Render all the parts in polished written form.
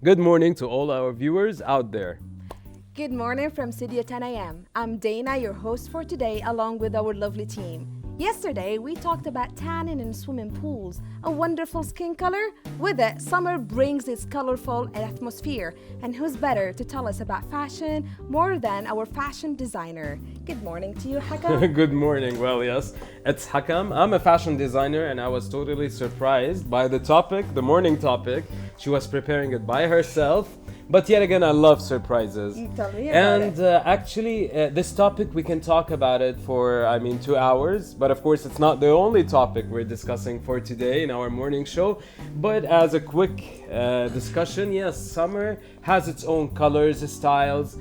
Good morning to all our viewers out there. Good morning from Studio 10 a.m. I'm Dana, your host for today, along with our lovely team. Yesterday, we talked about tanning in swimming pools, a wonderful skin color. With it, summer brings its colorful atmosphere. And who's better to tell us about fashion more than our fashion designer? Good morning to you, Hakam. Good morning. Well, yes, it's Hakam. I'm a fashion designer and I was totally surprised by the topic, the morning topic. She was preparing it by herself. But yet again, I love surprises. Tell me about it. Actually, this topic, we can talk about it for, 2 hours. But of course, it's not the only topic we're discussing for today in our morning show. But as a quick discussion, yes, summer has its own colors, styles.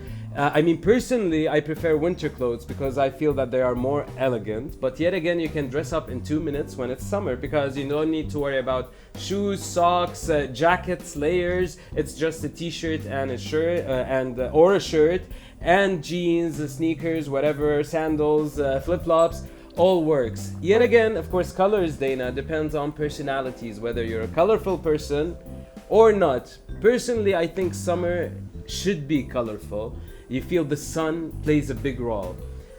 Personally, I prefer winter clothes because I feel that they are more elegant. But yet again, you can dress up in 2 minutes when it's summer because you don't need to worry about shoes, socks, jackets, layers. It's just a t-shirt and a shirt or a shirt and jeans, sneakers, whatever, sandals, flip-flops. All works. Yet again, of course, colors, Dana, depends on personalities, whether you're a colorful person or not. Personally, I think summer should be colorful. You feel the sun plays a big role.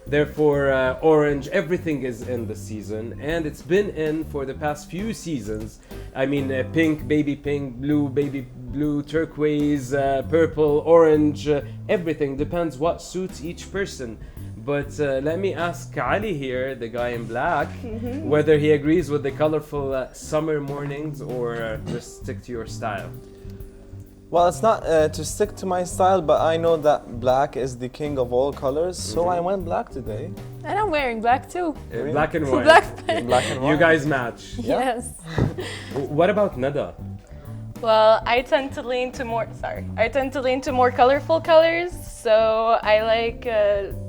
Therefore, orange, everything is in the season, and it's been in for the past few seasons. Pink, baby pink, blue, baby blue, turquoise, purple, orange, everything depends what suits each person. But let me ask Ali here, the guy in black, whether he agrees with the colorful summer mornings or just stick to your style. Well, it's not to stick to my style, but I know that black is the king of all colors, so I went black today. And I'm wearing black too. Black and white. Black and white. You guys match. Yes. What about Nada? Well, I tend to lean to more colorful colors. So I like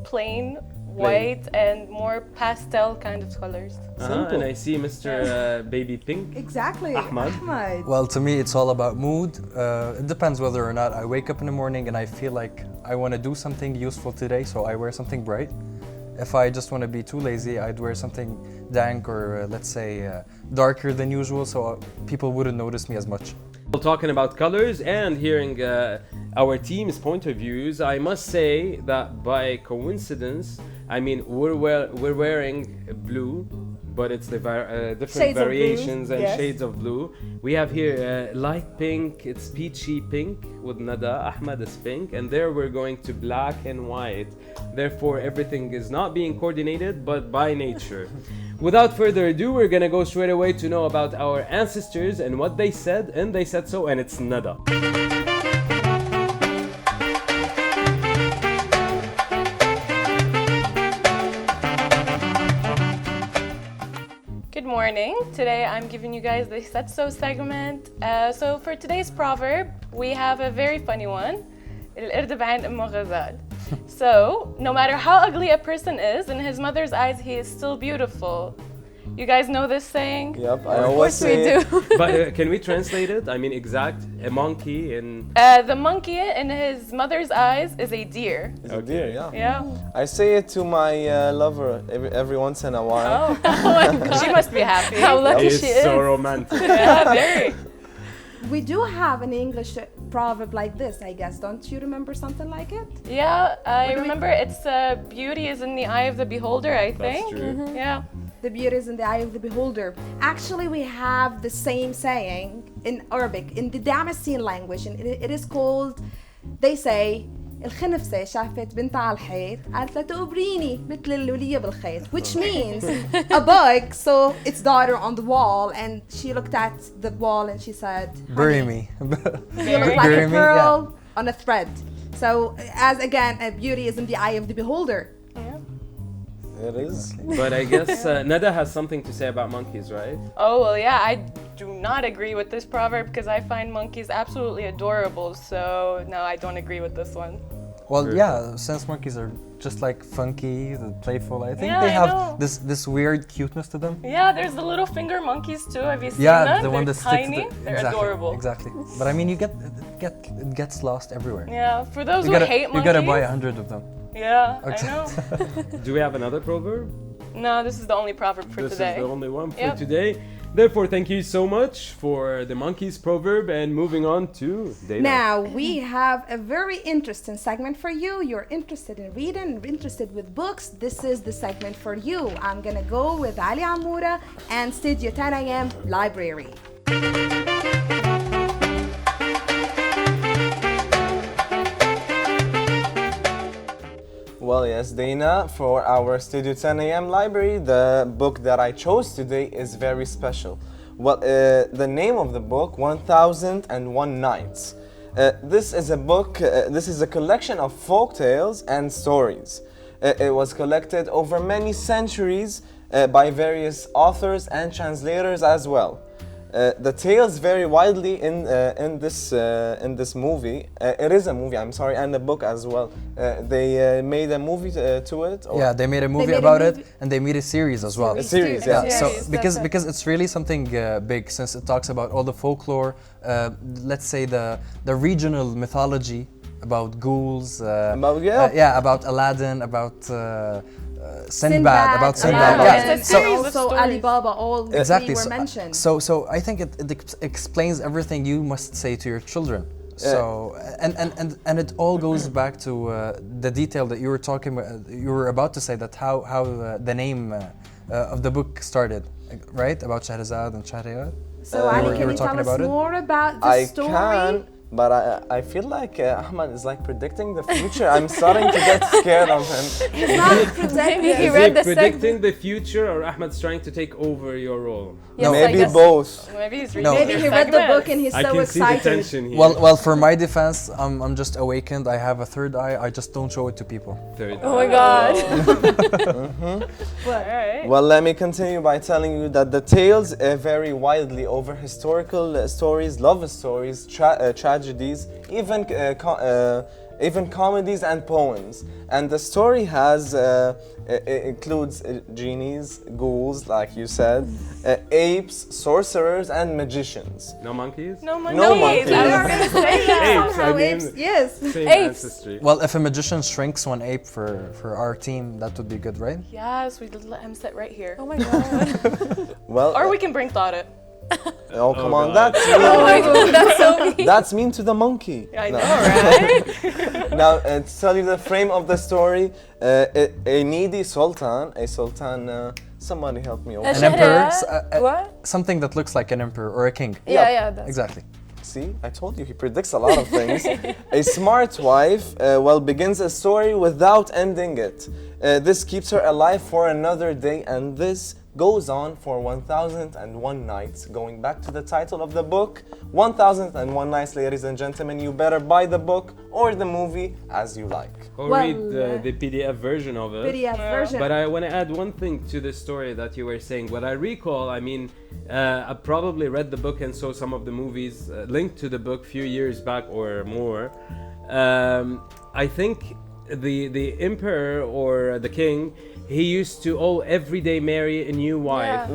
plain white and more pastel kind of colors. And I see Mr. Baby Pink. Exactly. Ahmad. Well, to me, it's all about mood. It depends whether or not I wake up in the morning and I feel like I want to do something useful today, so I wear something bright. If I just want to be too lazy, I'd wear something dank or let's say darker than usual, so people wouldn't notice me as much. Well, talking about colors and hearing our team's point of views, I must say that by coincidence, we're wearing blue, but it's the different Shades of variations blue, and yes. shades of blue. We have here light pink, it's peachy pink with Nada, Ahmad is pink, and there we're going to black and white. Therefore, everything is not being coordinated, but by nature. Without further ado, we're gonna go straight away to know about our ancestors and what they said, and they said so, and it's Nada. Good morning. Today I'm giving you guys the Said So segment. So for today's proverb, we have a very funny one. القرد بعين أمه غزال. So, no matter how ugly a person is, in his mother's eyes, he is still beautiful. You guys know this saying? Yep, I always say Of course we do. But can we translate it? Exact, a monkey in... The monkey in his mother's eyes is a deer. It's a deer, yeah. Yeah. I say it to my lover every once in a while. Oh, she must be happy. How lucky It's she is. so romantic. Yeah, very. We do have an English proverb like this, I guess. Don't you remember something like it? Yeah, I remember it's beauty is in the eye of the beholder, I think. That's true. Yeah. The beauty is in the eye of the beholder. Actually, we have the same saying in Arabic, in the Damascene language, and it is called, they say, الخنفسة شافت بنتها على الحيط قالت لها تقبريني مثل الولية بالخيط, which means a bug saw its daughter on the wall and she looked at the wall and she said, Bury "Honey, me. you look like Bury a me, pearl on a thread." So as again, beauty is in the eye of the beholder. It is. But I guess Nada has something to say about monkeys, right? Oh, well, yeah, I do not agree with this proverb because I find monkeys absolutely adorable. So, no, I don't agree with this one. Well, yeah, since monkeys are just like funky, playful, I think Yeah, they I have know. this weird cuteness to them. Yeah, there's the little finger monkeys too. Have you seen Yeah, them? the one They're that sticks tiny. to the, They're exactly, adorable. Exactly. But it gets lost everywhere. Yeah, for those You who gotta, hate you monkeys. gotta buy 100 of them. Yeah, Okay. I know. Do we have another proverb? No, this is the only proverb for This today. is the only one for Yep. today. Therefore, thank you so much for the monkey's proverb and moving on to data. Now we have a very interesting segment for you. You're interested in reading, interested with books. This is the segment for you. I'm gonna go with Ali Amoura and Studio 10 AM Library. Well, yes, Dana, for our Studio 10 AM library, the book that I chose today is very special. Well, the name of the book, 1001 Nights. This is a book, this is a collection of folk tales and stories. It was collected over many centuries by various authors and translators as well. The tales vary widely in this movie. It is a movie, I'm sorry, and a book as well. They made a movie to it. Or Yeah, they made a movie made a about movie. it, and they made a series as well. A series, yeah. Yeah, so because it's really something big, since it talks about all the folklore, let's say the regional mythology about ghouls, about Aladdin, about Sinbad, about Sinbad. Aladdin, Yeah. and So- also stories. Alibaba, all Exactly. three were mentioned. So I think it explains everything you must say to your children. So and it all goes back to the detail that you were talking about. You were about to say that how the name of the book started, right? About Shahrazad and Shahriyar. So Ali, you can were you tell talking us about it? more about the I story? can, but I feel like Ahmad is like predicting the future. I'm starting to get scared of him. He's not pretending. Maybe he Is read it the predicting the future or Ahmed's trying to take over your role? Yes, I Maybe guess. both. Maybe he's No. reading Maybe your he read the segments. book and he's I so can see the excited. tension here. Well, for my defense, I'm just awakened. I have a third eye. I just don't show it to people. Third. Oh my god. But Alright. Well, let me continue by telling you that the tales vary widely over historical stories, love stories, tragedies, even comedies and poems. And the story has it includes genies, ghouls, like you said, apes, sorcerers, and magicians. No monkeys? No monkeys. No monkeys. I was gonna say that. Apes, I somehow mean, apes, yes. same Apes. ancestry. Well, if a magician shrinks one ape for our team, that would be good, right? Yes, we did let him sit right here. Oh my god. Well, Or we can bring Tariq. oh come Oh, on, God. that's Oh my god, that's so mean. that's mean to the monkey. I No. know, right? Now, to tell you the frame of the story, a needy sultan, somebody help me over. An emperor, What? something that looks like an emperor or a king. Yeah, that's Exactly. See, I told you, he predicts a lot of things. A smart wife, begins a story without ending it. This keeps her alive for another day, and this goes on for 1001 nights. Going back to the title of the book, 1001 nights, ladies and gentlemen. You better buy the book or the movie as you like. Or Well, read the PDF version of it. PDF version. But I want to add one thing to the story that you were saying. What I recall, I mean, I probably read the book and saw some of the movies linked to the book a few years back or more. I think the emperor or the king, he used to every day marry a new wife.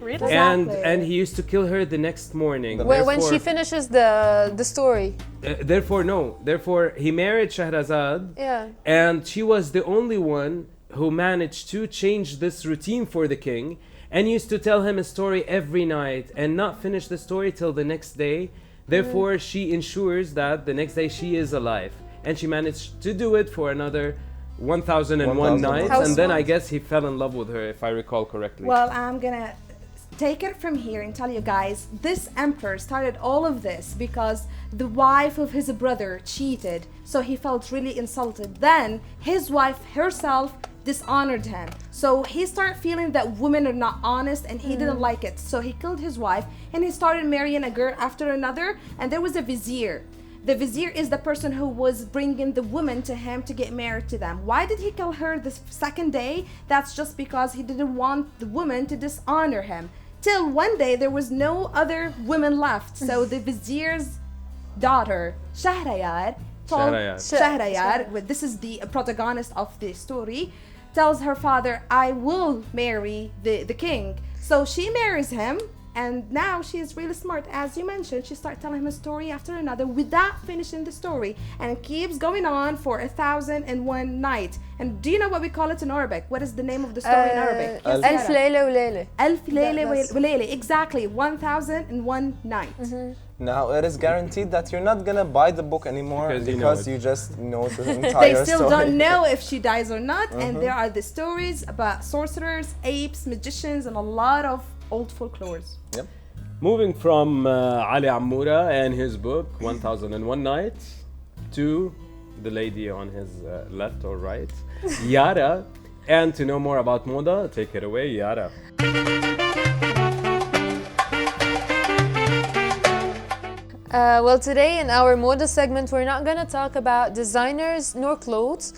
Really? Exactly. And he used to kill her the next morning. when she finishes the story. Therefore he married Shahrazad. Yeah. And she was the only one who managed to change this routine for the king and used to tell him a story every night and not finish the story till the next day. Therefore, she ensures that the next day she is alive. And she managed to do it for another 1001 nights. How And then I smart. guess he fell in love with her, if I recall correctly. Well, I'm gonna take it from here and tell you guys this emperor started all of this because the wife of his brother cheated, so he felt really insulted. Then his wife herself dishonored him, so he started feeling that women are not honest and he didn't like it, so he killed his wife and he started marrying a girl after another. And there was a vizier. The vizier is the person who was bringing the woman to him to get married to them. Why did he kill her the second day? That's just because he didn't want the woman to dishonor him. Till one day there was no other women left. So the vizier's daughter, Shahriyar, told Shahriyar. this is the protagonist of the story, tells her father, I will marry the king. So she marries him And now she is really smart. As you mentioned, she starts telling him a story after another without finishing the story. And it keeps going on for 1,001 nights. And do you know what we call it in Arabic? What is the name of the story in Arabic? Yes, ألف Yara. ليلة وليلة. ألف ليلة That's- وليلة. Exactly. 1,001 nights. Now it is guaranteed that you're not gonna buy the book anymore Because you know because it. you just know the They entire still story. don't know if she dies or not. And there are the stories about sorcerers, apes, magicians, and a lot of old folklores. Yep. Moving from Ali Amoura and his book 1001 Nights to the lady on his left or right, Yara. And to know more about Moda, take it away, Yara. Well, today in our Moda segment, we're not gonna talk about designers nor clothes.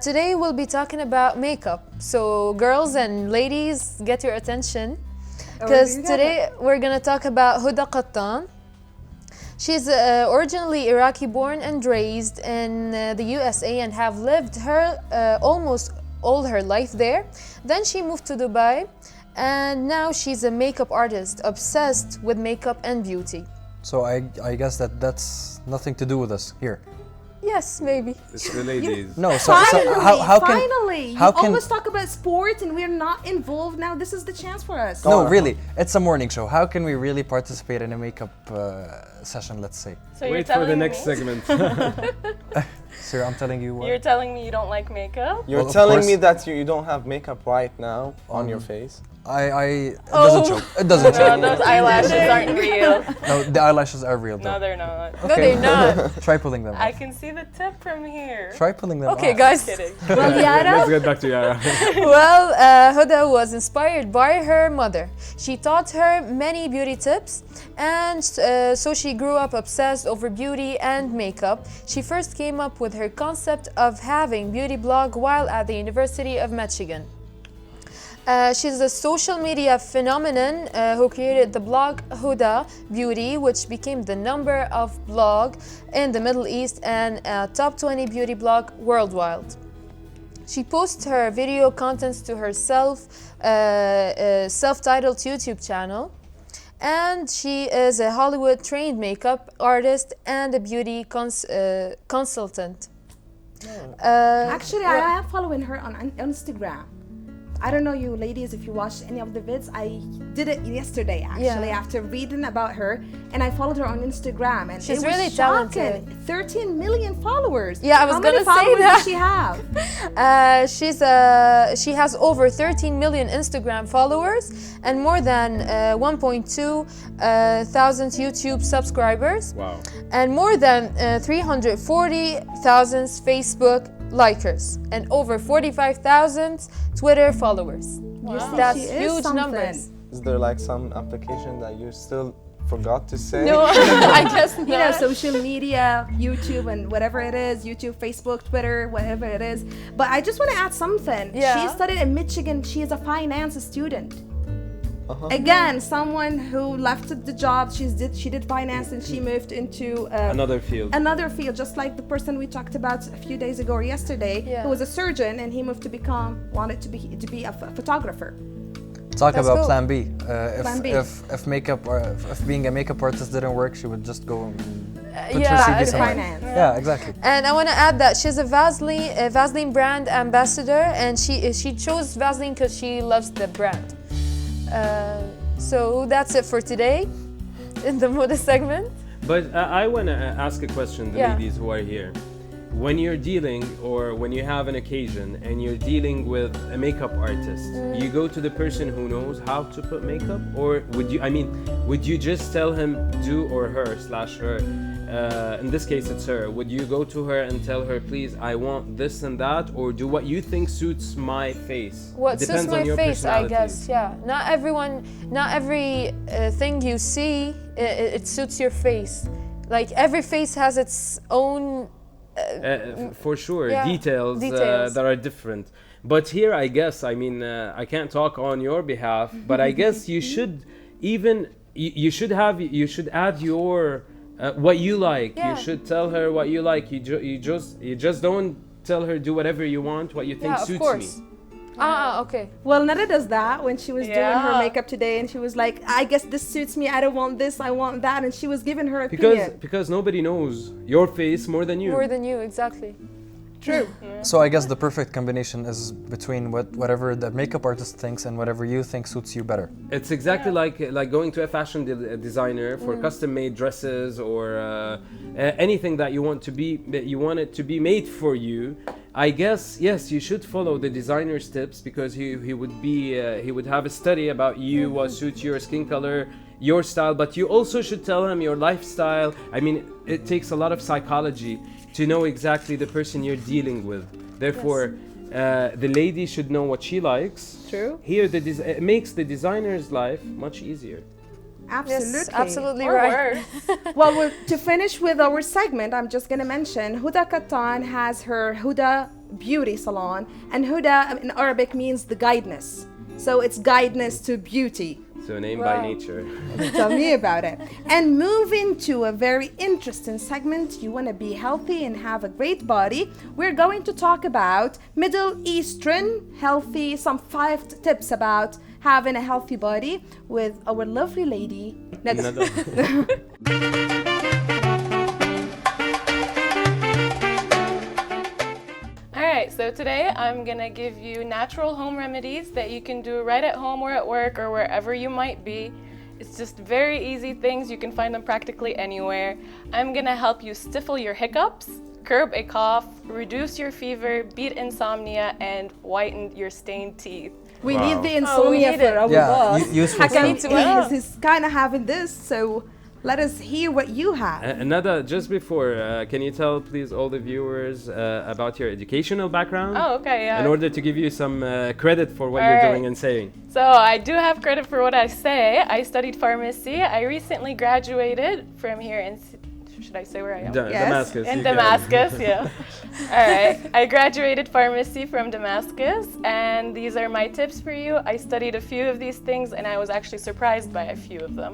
Today we'll be talking about makeup. So, girls and ladies, get your attention. Because you got today we're gonna talk about Huda Qattan. She's originally Iraqi born and raised in the USA and have lived her almost all her life there. Then she moved to Dubai and now she's a makeup artist obsessed with makeup and beauty. So I guess that's nothing to do with us here. Yes, maybe. It's the ladies. No, so Finally, how can finally. how You can always talk about sports and we're not involved. Now this is the chance for us. no really? It's a morning show. How can we really participate in a makeup session? Let's say. So you're Wait for telling the next me, segment. Sir, I'm telling you what. You're telling me you don't like makeup? You're Well, of telling me course. that you don't have makeup right now on your face. It doesn't show. It doesn't No, show. those eyelashes aren't real. No, the eyelashes are real No, though. they're not. No, they're not. Try pulling them I off. can see the tip from here. Try pulling them Okay, off. guys. Kidding. Well, Let's Yara, get back to Yara. Well, Huda was inspired by her mother. She taught her many beauty tips, and so she grew up obsessed over beauty and makeup. She first came up with her concept of having beauty blog while at the University of Michigan. She's a social media phenomenon who created the blog Huda Beauty, which became the number of blog in the Middle East and a top 20 beauty blog worldwide. She posts her video contents to her self-titled YouTube channel, and she is a Hollywood trained makeup artist and a beauty consultant. actually, I am following her on Instagram. I don't know you ladies if you watched any of the vids. I did it yesterday actually Yeah. after reading about her, and I followed her on Instagram, and She's it was really shocking. talented. 13 million followers. Yeah, I was How many gonna say followers that. does she have? She has over 13 million Instagram followers and more than 1.2 thousand YouTube subscribers, Wow. and more than 340,000 Facebook likers and over 45,000 Twitter followers. That's She is huge something. numbers. Is there like some application that you still forgot to say? No, I guess not. You know, social media, YouTube, and whatever it is, YouTube, Facebook, Twitter, whatever it is. But I just want to add something. Yeah. She studied in Michigan. She is a finance student. Again, someone who left the job. She did finance and she moved into Another field. another field, just like the person we talked about a few days ago or yesterday, Yeah. who was a surgeon and he moved to wanted to be a photographer. Talk That's about cool. Plan B. Plan B. If makeup or if being a makeup artist didn't work, she would just go and put Yeah, her CV it's somewhere. finance. Yeah, exactly. And I want to add that she's a Vaseline brand ambassador, and she chose Vaseline because she loves the brand. So that's it for today in the Moda segment. But I want to ask a question, the Yeah. ladies who are here. When you're dealing or when you have an occasion and you're dealing with a makeup artist, you go to the person who knows how to put makeup, or would you just tell him do, or her slash her, in this case it's her, would you go to her and tell her, please, I want this and that, or do what you think suits my face? What It suits depends on my your face, I personality. guess. Yeah. Not every thing you see, it suits your face. Like every face has its own. For sure, Yeah, details, details. that are different. But here, I guess, I can't talk on your behalf, but I guess you should you should add your what you like. Yeah. You should tell her what you like. You just don't tell her do whatever you want, what you think Yeah, of suits course. me. Okay. Well, Nada does that when she was doing her Yeah. makeup today, and she was like, "I guess this suits me. I don't want this. I want that," and she was giving her Because opinion. because nobody knows your face more than you. More than you, exactly. True. So I guess the perfect combination is between whatever the makeup artist thinks and whatever you think suits you better. It's exactly like going to a fashion designer for custom-made dresses or anything that you want it to be made for you. I guess yes, you should follow the designer's tips because he would have a study about you, what suits your skin color, your style. But you also should tell him your lifestyle. I mean, it takes a lot of psychology to know exactly the person you're dealing with. Therefore, the lady should know what she likes. True. Here, it makes the designer's life much easier. Absolutely. Yes, absolutely Or right. worse. Well, to finish with our segment, I'm just going to mention Huda Kattan has her Huda Beauty Salon, and Huda in Arabic means the guidance. So it's guidance to beauty. So name Wow. by nature. Tell me about it. And moving to a very interesting segment, you want to be healthy and have a great body. We're going to talk about Middle Eastern healthy, some 5 tips about having a healthy body with our lovely lady, Nada. Alright, so today I'm gonna give you natural home remedies that you can do right at home or at work or wherever you might be. It's just very easy things, you can find them practically anywhere. I'm gonna help you stifle your hiccups, curb a cough, reduce your fever, beat insomnia, and whiten your stained teeth. We Wow. need the insomnia need for it. our Yeah, boss. useful stuff. Because he's kind of having this, so let us hear what you have. Nada, just before, can you tell please all the viewers about your educational background? Oh, okay, yeah. In order to give you some credit for what All you're right. doing and saying. So I do have credit for what I say. I studied pharmacy. I recently graduated from here in, should I say where I am? Yes. Damascus. In you can. Damascus, yeah. All right. I graduated pharmacy from Damascus, and these are my tips for you. I studied a few of these things, and I was actually surprised by a few of them.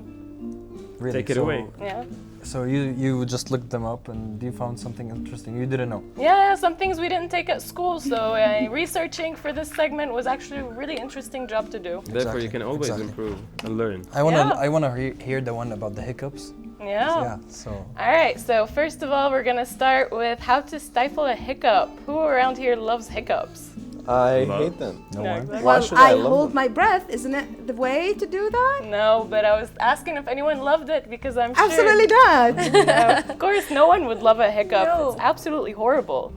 Really. Take it So- away. Yeah. So you just looked them up and you found something interesting you didn't know. Yeah, some things we didn't take at school, so researching for this segment was actually a really interesting job to do. Therefore, you Exactly, can always exactly. improve and learn. Yeah. I wanna hear the one about the hiccups. Yeah. Yeah. So All right, so first of all, we're gonna start with how to stifle a hiccup. Who around here loves hiccups? I Love. hate them. no No, one. exactly. Why Well, should I I love hold them? my breath. Isn't it the way to do that? No, but I was asking if anyone loved it because I'm sure. Absolutely not. No, of course, no one would love a hiccup. No. It's absolutely horrible.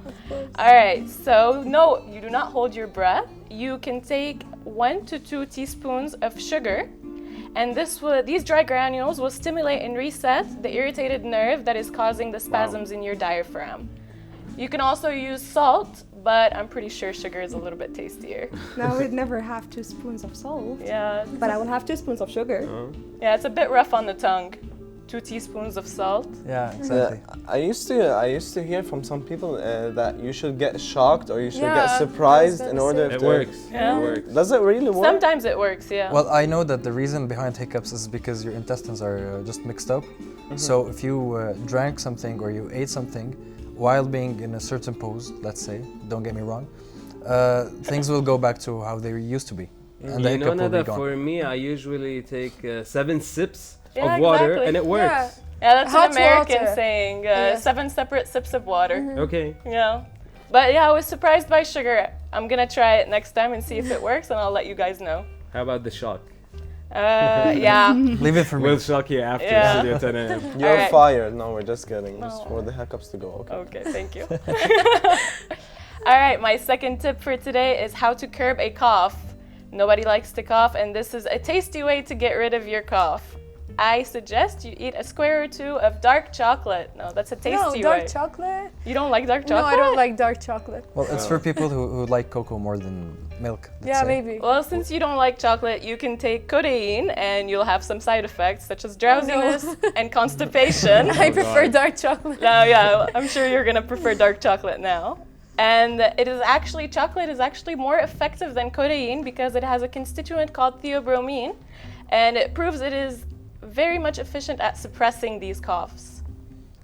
All right, so no, you do not hold your breath. You can take 1 to 2 teaspoons of sugar, and these dry granules will stimulate and reset the irritated nerve that is causing the spasms in your diaphragm. You can also use salt, but I'm pretty sure sugar is a little bit tastier. Now we'd never have 2 spoons of salt, Yeah, but I will have 2 spoons of sugar. yeah, it's a bit rough on the tongue. 2 teaspoons of salt. Yeah, exactly. I used to hear from some people that you should get shocked or you should Yeah, get I was surprised gonna in order It to. works. Yeah. It works. Does it really work? Sometimes it works, yeah. Well, I know that the reason behind hiccups is because your intestines are just mixed up. So if you drank something or you ate something while being in a certain pose, let's say, don't get me wrong, things will go back to how they used to be. And the You know, hiccup will be Nada, gone. for me, I usually take 7 sips Yeah, of water exactly. and it works. Yeah. Yeah, that's Hot an American water. saying. Yes. 7 separate sips of water. Okay. Yeah. But yeah, I was surprised by sugar. I'm gonna try it next time and see if it works, and I'll let you guys know. How about the shock? Yeah. Leave it for me. We'll shock you after Yeah. Studio 10 a.m. You're Alright. fired. No, we're just kidding. Just No. for the hiccups to go. Okay. Okay, thank you. All right, my second tip for today is how to curb a cough. Nobody likes to cough, and this is a tasty way to get rid of your cough. I suggest you eat a square or 2 of dark chocolate. No, that's a No, tasty dark way. chocolate? You don't like dark chocolate? No, I don't like dark chocolate. Well, it's for people who like cocoa more than milk. let's Yeah, say. maybe. Well, since you don't like chocolate, you can take codeine and you'll have some side effects such as drowsiness and constipation. I prefer dark chocolate. No, yeah, I'm sure you're gonna prefer dark chocolate now. And chocolate is actually more effective than codeine because it has a constituent called theobromine, and it proves it is very much efficient at suppressing these coughs.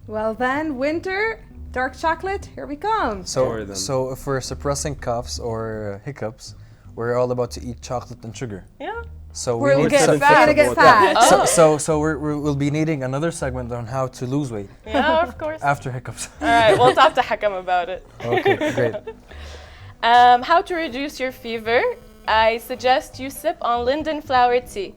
Well then, winter, dark chocolate, here we come. For them. So if we're suppressing coughs or hiccups, we're all about to eat chocolate and sugar. Yeah. So We'll need get some- fat. Gonna get fat. So we'll be needing another segment on how to lose weight Yeah, of course. after hiccups. All right, we'll talk to Hakam about it. Okay, great. How to reduce your fever? I suggest you sip on linden flower tea.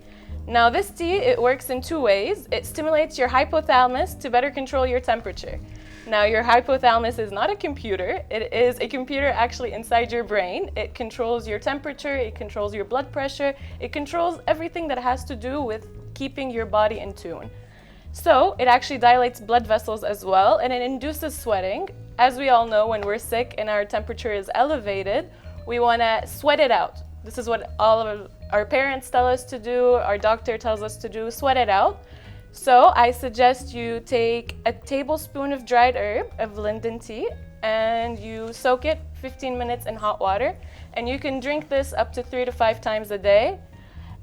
Now, this tea, it works in two ways. It stimulates your hypothalamus to better control your temperature. Now, your hypothalamus is not a computer. It is a computer actually inside your brain. It controls your temperature, it controls your blood pressure, it controls everything that has to do with keeping your body in tune. So, it actually dilates blood vessels as well, and it induces sweating. As we all know, when we're sick and our temperature is elevated, we want to sweat it out. This is what all of our parents tell us to do, our doctor tells us to do, sweat it out. So I suggest you take a tablespoon of dried herb of linden tea and you soak it 15 minutes in hot water. And you can drink this up to 3 to 5 times a day.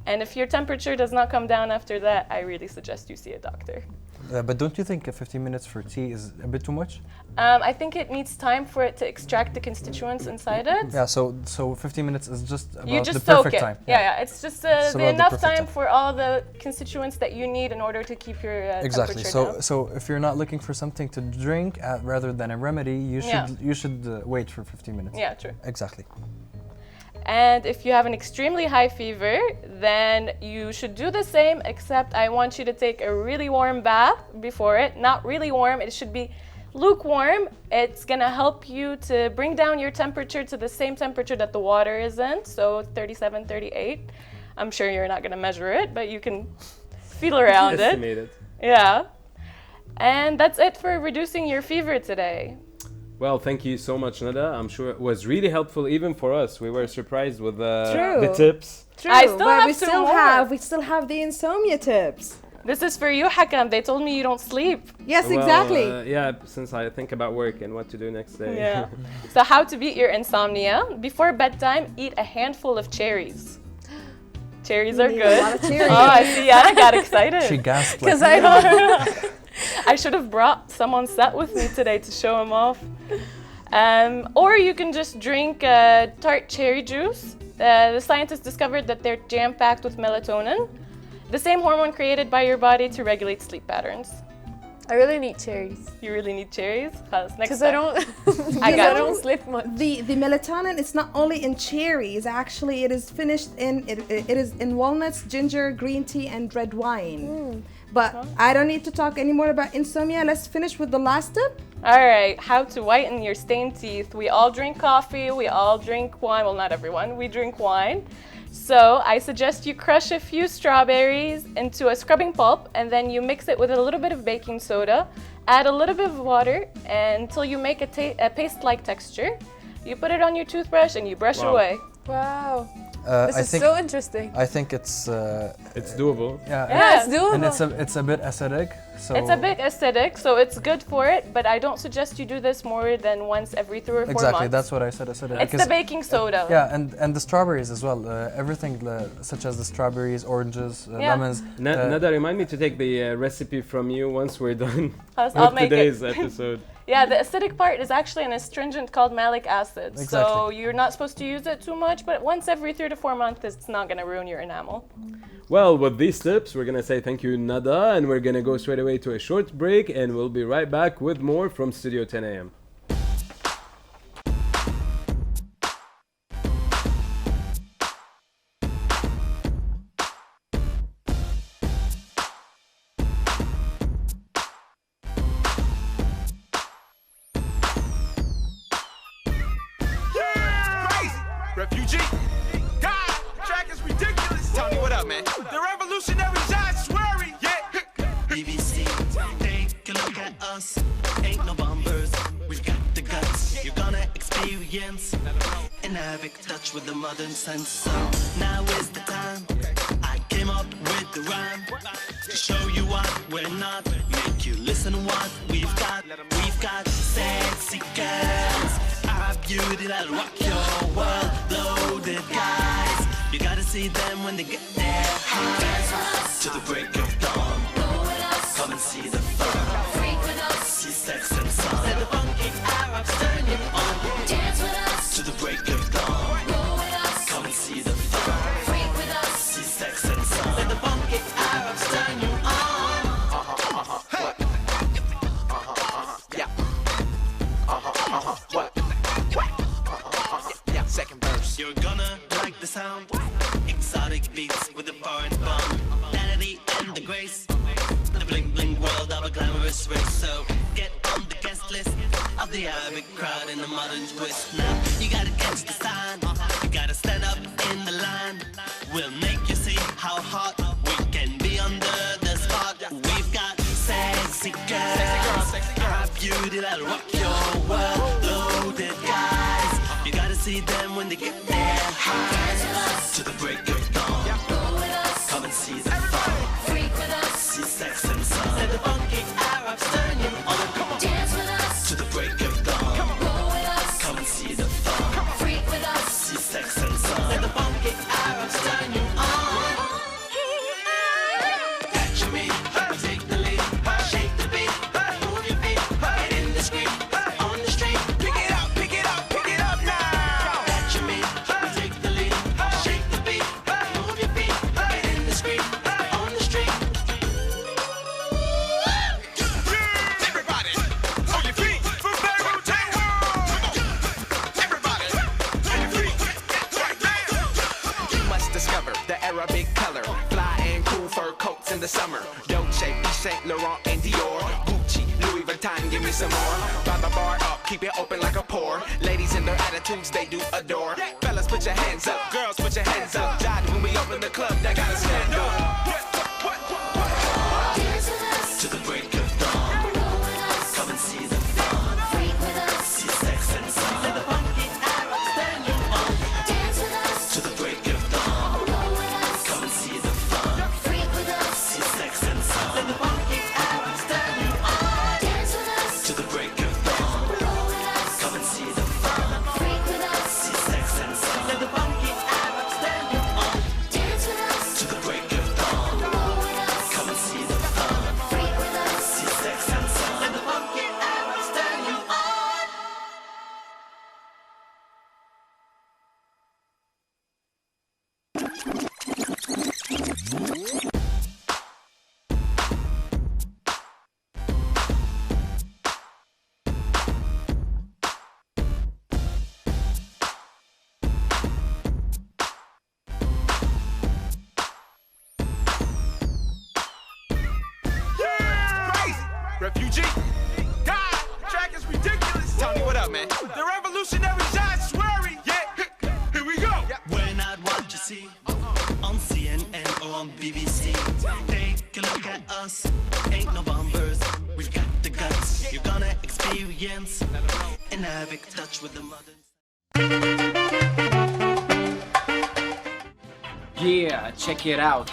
And if your temperature does not come down after that, I really suggest you see a doctor. But don't you think 15 minutes for tea is a bit too much? I think it needs time for it to extract the constituents inside it. Yeah, so 15 minutes is just about You just the soak perfect it. time. Yeah, it's just It's about the enough perfect time time. for all the constituents that you need in order to keep your Exactly. temperature down. So if you're not looking for something to drink rather than a remedy, Yeah. you should wait for 15 minutes. Yeah, true. Exactly. And if you have an extremely high fever, then you should do the same, except I want you to take a really warm bath before it. Not really warm, it should be lukewarm. It's gonna help you to bring down your temperature to the same temperature that the water is in, so 37, 38. I'm sure you're not gonna measure it, but you can feel around it. Estimate it. Yeah. And that's it for reducing your fever today. Well, thank you so much, Nada. I'm sure it was really helpful even for us. We were surprised with True. the tips. True, I still but have we some still more. have the insomnia tips. This is for you, Hakam. They told me you don't sleep. Yes, Well, exactly. Yeah, since I think about work and what to do next day. Yeah. So how to beat your insomnia? Before bedtime, eat a handful of cherries. Cherries are Need good. a lot of cherries. Oh, I see. Anna got excited. She gasped. Because Like, I don't. I should have brought someone set with me today to show him off. Or you can just drink tart cherry juice. The scientists discovered that they're jam-packed with melatonin, the same hormone created by your body to regulate sleep patterns. I really need cherries. You really need cherries? Next Because I time. don't. I got I don't you. sleep much. The melatonin is not only in cherries. Actually, it is finished in it is in walnuts, ginger, green tea, and red wine. But I don't need to talk anymore about insomnia. Let's finish with the last tip. All right, how to whiten your stained teeth. We all drink coffee, we all drink wine. Well, not everyone, we drink wine. So I suggest you crush a few strawberries into a scrubbing pulp and then you mix it with a little bit of baking soda. Add a little bit of water until you make a paste-like texture. You put it on your toothbrush and you brush Wow. away. Wow. This I is think so interesting. I think it's It's doable. Yeah, it's doable. and it's a bit acidic. So It's a bit acidic, so it's good for it, but I don't suggest you do this more than once every 3 or 4 exactly months. that's what I said. Acidic. It's the baking soda. Yeah, and the strawberries as well. Everything such as the strawberries, oranges, Yeah. lemons. Nada, remind me to take the recipe from you once we're done I'll with make today's it. episode. Yeah, the acidic part is actually an astringent called malic acid. So Exactly. you're not supposed to use it too much, but once every 3 to 4 months, it's not going to ruin your enamel. Well, with these tips, we're gonna say thank you, Nada, and we're gonna go straight away to a short break, and we'll be right back with more from Studio 10 AM. Crazy. Refugee. God, the track is ridiculous. Tony, what up, man? The revolutionary John Swery. Yeah. BBC, take a look at us. Ain't no bombers, we've got the guts. You're gonna experience an Arabic touch with the modern sense. So now is the time. I came up with the rhyme to show you what we're not. Make you listen to what we've got. We've got sexy girls, our beauty that'll rock your world. Loaded guys, you gotta see them when they get their highs. To the break of dawn, come and see the fun. See sex and sun. Let the funky Arabs turn you on. Dance with us. To the break of dawn, come and see So get on the guest list of the Arabic crowd in the modern twist. Now you gotta catch the sign, you gotta stand up in the line. We'll make you see how hot we can be under the spot. We've got sexy girls, hot beauty that'll rock your world. Loaded guys, you gotta see them when they get their highs. To the break of dawn, come and see the fun. Freak with us, See sex and sun. Let the funky Arabs turn you on. Come on. dance with us, To the break of dawn, roll with us, come and see the fun. freak with us. See sex and sun. Let the funky Arabs turn you on. Catch me, take the lead, shake the beat, move your feet, get in the street, on the street. Pick it up, pick it up, pick it up now. Catch me, take the lead, shake the beat, move your feet, get in the street, on the street. Everybody, on your feet, from Beirut to everybody, on your feet, right now. You must discover the Arabic color. Fly and cool fur coats in the summer. Dolce, Saint Laurent and Dior. Gucci, Louis Vuitton, give me some more. By the bar up, keep it open like a pour. Ladies and their attitudes, they do adore. Fellas, put your hands up. Girls, put your hands up. Judge, when we open the club, they gotta stand up. Dance with us, To the break of dawn, roll with us, come and see the fun. freak with us, See sex and sun. Let the funky Arabs turn you on. dance with us, To the break of dawn, roll with us, come and see the fun. freak with us, See sex and sun. Let the funky Arabs turn you on. dance with us, To the break of dawn, roll with us, come and see the fun. freak with us, See sex and sun. Let the funky Arabs turn you on. dance with us, To the break of dawn, roll with us, come and see the fun. freak with us. See sex and sun. Let the funky Arabs turn you on. Crazy. Refugee. God, the track is ridiculous. Tony, what up, man? The revolutionary giant swearing. Yeah, here we go. We're not what you see on CNN or on BBC. Take a look at us, ain't no bombers. We've got the guts. You're gonna experience an Arabic touch with the modern. Yeah, check it out.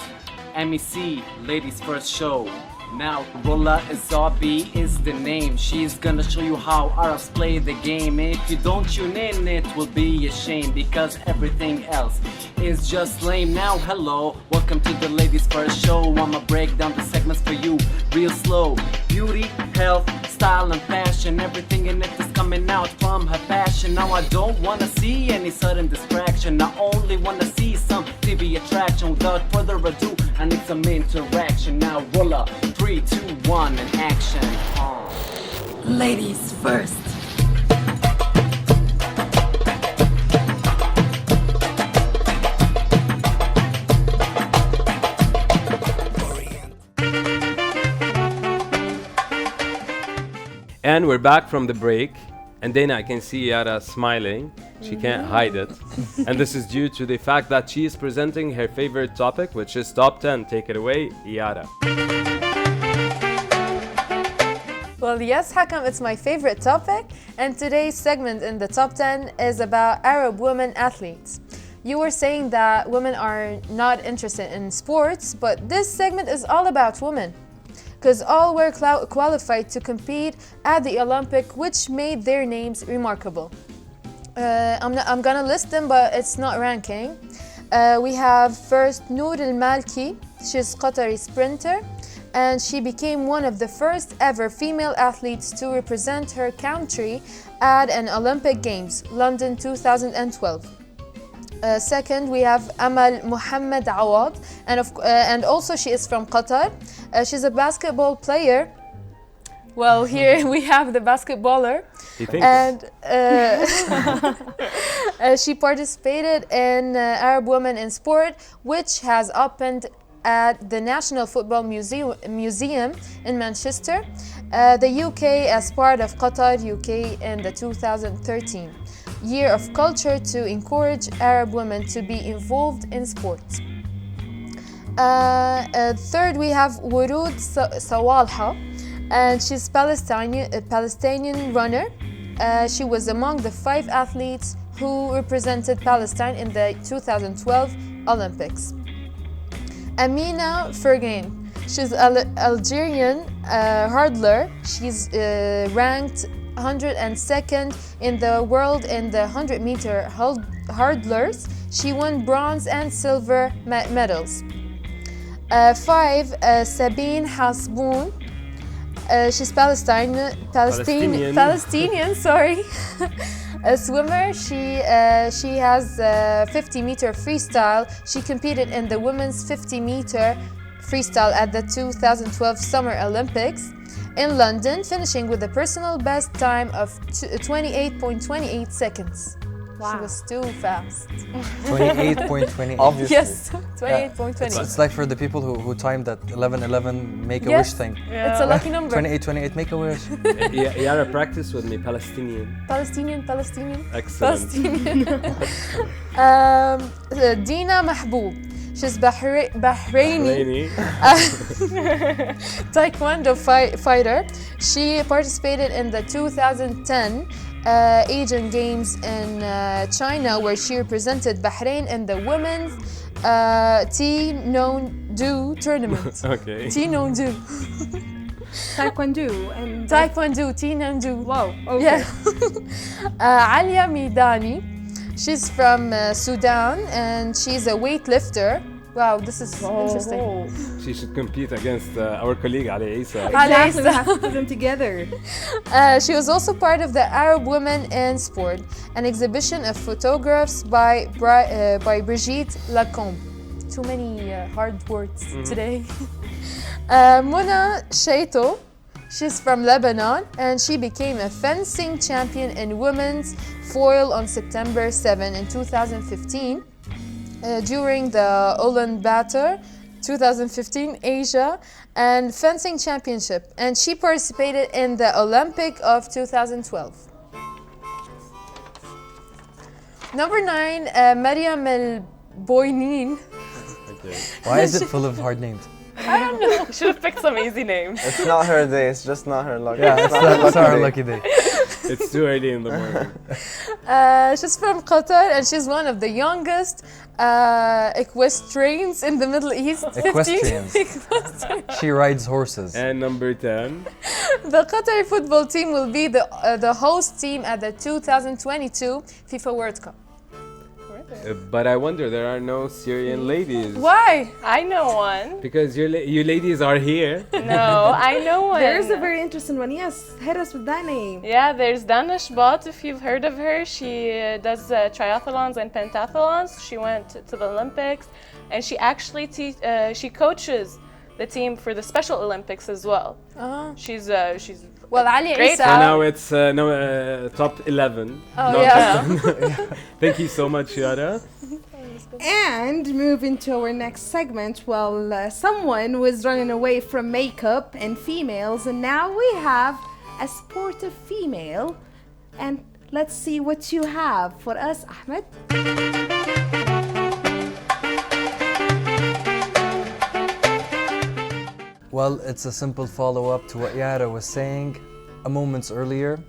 MEC, ladies first show. Now, Rolla Azabi is the name. She's gonna show you how Arabs play the game. If you don't tune in, it will be a shame because everything else is just lame. Now, hello, welcome to the ladies first show. I'ma break down the segments for you real slow. Beauty, health, style and fashion, everything in it is coming out from her passion. Now I don't wanna see any sudden distraction. I only wanna see some TV attraction. Without further ado, I need some interaction. Now roll up, 3, 2, 1, and action. Ladies first. And we're back from the break. And then I can see Yara smiling. She can't hide it. And this is due to the fact that she is presenting her favorite topic, which is top 10. Take it away, Yara. Well, yes, Hakam, it's my favorite topic, and today's segment in the top 10 is about Arab women athletes. You were saying that women are not interested in sports, but this segment is all about women, because all were qualified to compete at the Olympic, which made their names remarkable. I'm gonna list them, but it's not ranking. We have first Noor Al-Malki. She's Qatari sprinter, and she became one of the first ever female athletes to represent her country at an Olympic Games, London 2012. Second, we have Amal Mohammed Awad, and also she is from Qatar. She's a basketball player. Well, here we have the basketballer. And she participated in Arab Women in Sport, which has opened at the National Football Museum in Manchester, the UK, as part of Qatar UK in the 2013 Year of Culture to encourage Arab women to be involved in sports. Third, we have Wurud Sawalha, and she's a Palestinian runner. She was among the 5 athletes who represented Palestine in the 2012 Olympics. Amina Fergain, she's an Algerian hurdler. She's ranked 102nd in the world in the 100-meter hurdlers. She won bronze and silver medals. 5, Sabine Hasboun. She's Palestinian, sorry. A swimmer. She has 50-meter freestyle. She competed in the women's 50-meter freestyle at the 2012 Summer Olympics in London, finishing with a personal best time of 28.28 seconds. Wow. She was too fast. 28.28. Obviously. Yes, 28.28. It's like for the people who timed that 11:11 Make-A-Wish Yes. thing. It's a lucky number. 28:28 Make-A-Wish. Yara, practice with me. Palestinian. Palestinian. Excellent. Palestinian. Dina Mahboub. She's Bahraini Taekwondo fighter. She participated in the 2010 Asian Games in China, where she represented Bahrain in the women's T-Non-Do tournament. Okay. T-Non-Do. Taekwondo and Taekwondo, T-Non-Do. Wow. Okay. Yeah. Alia Midani. She's from Sudan, and she's a weightlifter. Wow, this is interesting. She should compete against our colleague Ali Isa. Exactly, we have to put them together. She was also part of the Arab Women in Sport, an exhibition of photographs by Brigitte Lacombe. Too many hard words today. Mona Sheito, she's from Lebanon, and she became a fencing champion in women's foil on September 7 in 2015 during the Ulaanbaatar 2015 Asia and Fencing Championship, and she participated in the Olympic of 2012. Number 9, Mariam El Boinin. Okay. Why is it full of hard names? I don't know. Should have picked some easy names. It's not her day, it's just not her lucky. Yeah, it's not our lucky day. It's too early in the morning. She's from Qatar, and she's one of the youngest equestrians in the Middle East. Equestrians. She rides horses. And number 10. The Qatari football team will be the host team at the 2022 FIFA World Cup. But I wonder, there are no Syrian ladies. Why? I know one. Because you ladies are here. No, I know one. There's a very interesting one. Yes, hit us with that name. Yeah, there's Dana Shbat, if you've heard of her. She does triathlons and pentathlons. She went to the Olympics, and she actually she coaches the team for the Special Olympics as well. She's Well, Ali great. Isa. So now it's top 11. Oh, not yeah. top 10. Thank you so much, Yara. And moving to our next segment, well, someone was running away from makeup and females, and now we have a sportive female. And let's see what you have for us, Ahmed. Well, it's a simple follow-up to what Yara was saying a moment earlier.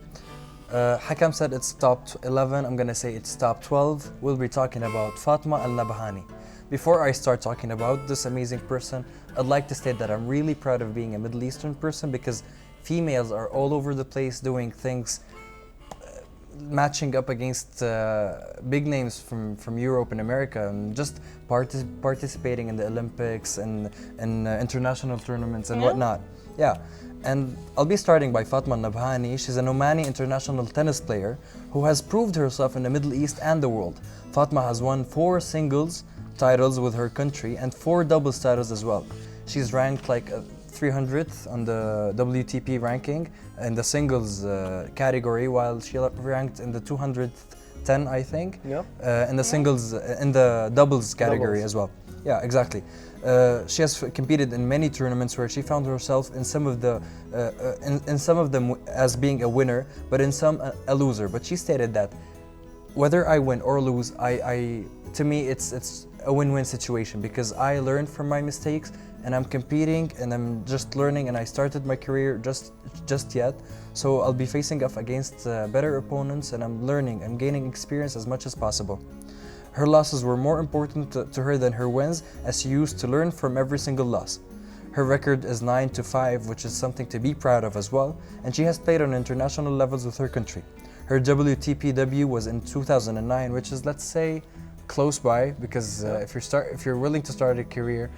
Hakam said it's top 11, I'm gonna say it's top 12. We'll be talking about Fatma Al-Nabhani. Before I start talking about this amazing person, I'd like to state that I'm really proud of being a Middle Eastern person, because females are all over the place doing things, matching up against big names from Europe and America, and just participating in the Olympics and international tournaments and whatnot. Yeah, and I'll be starting by Fatma Nabhani. She's an Omani international tennis player who has proved herself in the Middle East and the world. Fatma has won 4 singles titles with her country and 4 doubles titles as well. She's ranked like 300th on the WTP ranking in the singles category, while she ranked in the 210, I think, in the singles, in the doubles category as well. Yeah, exactly. She has competed in many tournaments where she found herself in some of the in some of them as being a winner, but in some a loser. But she stated that whether I win or lose, to me it's a win-win situation because I learned from my mistakes and I'm competing and I'm just learning and I started my career just yet. So I'll be facing off against better opponents and I'm learning, I'm gaining experience as much as possible. Her losses were more important to her than her wins, as she used to learn from every single loss. Her record is 9-5, which is something to be proud of as well, and she has played on international levels with her country. Her WTPW was in 2009, which is, let's say, close by, because if you're willing to start a career,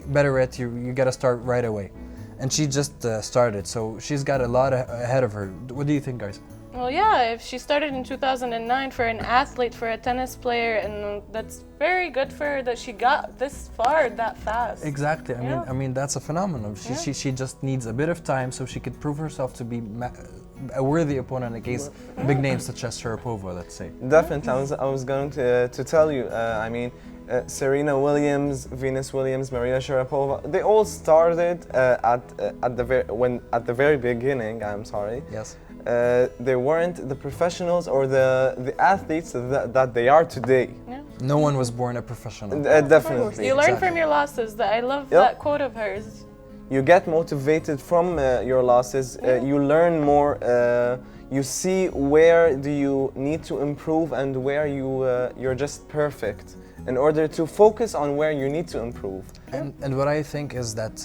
better yet, you gotta start right away. And she just started, so she's got a lot ahead of her. What do you think, guys? Well, yeah, if she started in 2009 for an athlete, for a tennis player, and that's very good for her that she got this far that fast. Exactly. I mean that's a phenomenon. She just needs a bit of time so she could prove herself to be a worthy opponent against big names such as Sharapova, let's say. Definitely, I was going to tell you. Serena Williams, Venus Williams, Maria Sharapova, they all started at the very beginning. I'm sorry. Yes. They weren't the professionals or the athletes that they are today. Yeah. No one was born a professional. Definitely. You learn from your losses. I love that quote of hers. You get motivated from your losses. You learn more. You see where do you need to improve and where you're just perfect, in order to focus on where you need to improve. And what I think is that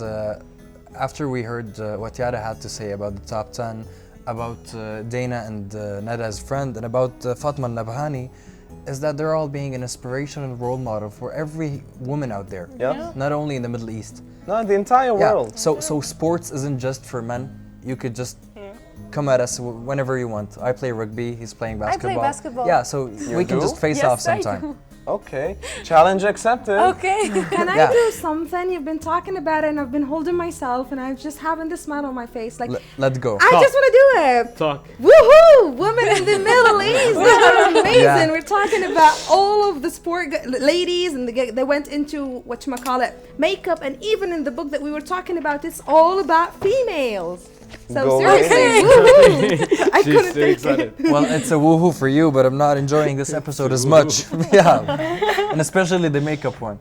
after we heard what Yara had to say about the top 10, about Dana and Nada's friend, and about Fatma Nabhani, is that they're all being an inspiration and role model for every woman out there. Not only in the Middle East. No, the entire world. So sports isn't just for men. You could just come at us whenever you want. I play rugby, he's playing basketball. I play basketball. Yeah, so we can just face off sometime. Okay, challenge accepted. Okay. Can I do something? You've been talking about it and I've been holding myself and I'm just having this smile on my face. Like, let's go. I just want to do it. Talk. Woohoo! Women in the Middle East, they are amazing. We're talking about all of the sport ladies and they went into, whatchamacallit, makeup, and even in the book that we were talking about, it's all about females. So Go seriously, woohoo! I She's couldn't so take excited. it. Well, it's a woohoo for you, but I'm not enjoying this episode as much. Yeah, and especially the makeup one.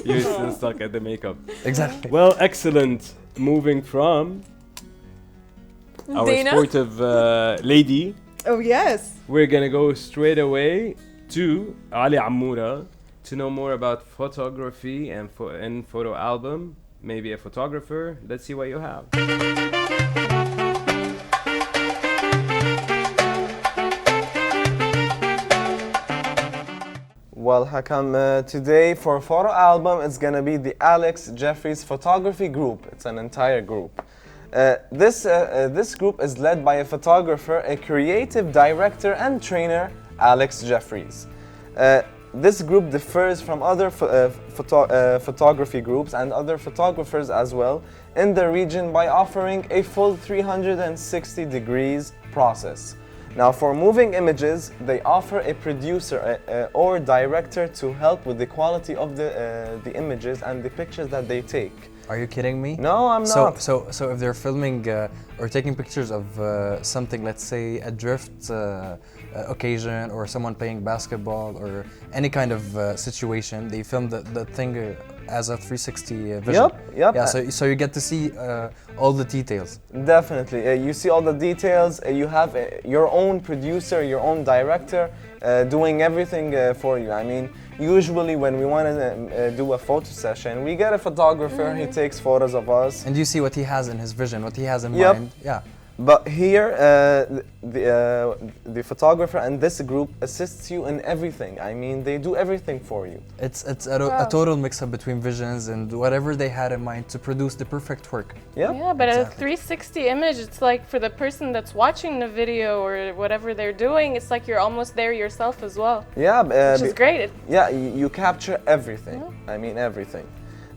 You're still stuck at the makeup. Exactly. Well, excellent. Moving from our Dana? sportive lady, Oh yes. we're gonna go straight away to Ali Amoura to know more about photography and photo album. Maybe a photographer. Let's see what you have. Well, Hakam, today for photo album, it's gonna be the Alex Jeffries Photography Group. It's an entire group. This group is led by a photographer, a creative director and trainer, Alex Jeffries. This group differs from other photography groups and other photographers as well in the region by offering a full 360 degrees process. Now, for moving images, they offer a producer or director to help with the quality of the images and the pictures that they take. Are you kidding me? No, I'm not. So if they're filming or taking pictures of something, let's say a drift occasion or someone playing basketball or any kind of situation, they film the thing as a 360 vision. Yep. Yeah, so you get to see all the details. Definitely. You see all the details. You have your own producer, your own director doing everything for you. I mean, usually when we want to do a photo session, we get a photographer, he takes photos of us. And you see what he has in his vision, what he has in mind. Yeah. But here, the photographer and this group assists you in everything. I mean, they do everything for you. It's a total mix-up between visions and whatever they had in mind to produce the perfect work. Yep. Yeah, but a 360 image, it's like for the person that's watching the video or whatever they're doing, it's like you're almost there yourself as well. Yeah. Which is great. You capture everything. I mean, everything.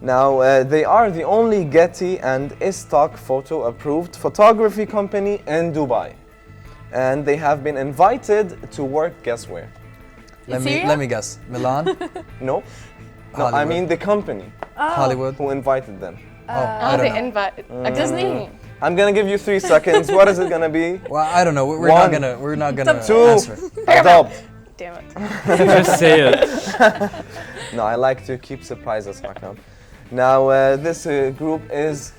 Now, they are the only Getty and Istock photo approved photography company in Dubai. And they have been invited to work, guess where? Let me guess. Milan? Nope. No, I Hollywood. mean the company Hollywood. who invited them. I Oh, don't they know. invite Disney. I'm gonna give you 3 seconds. What is it gonna be? Well, I don't know. We're One. not gonna 2. answer. Adopt. Damn it. Just say it. No, I like to keep surprises, Hakam. Now, this group is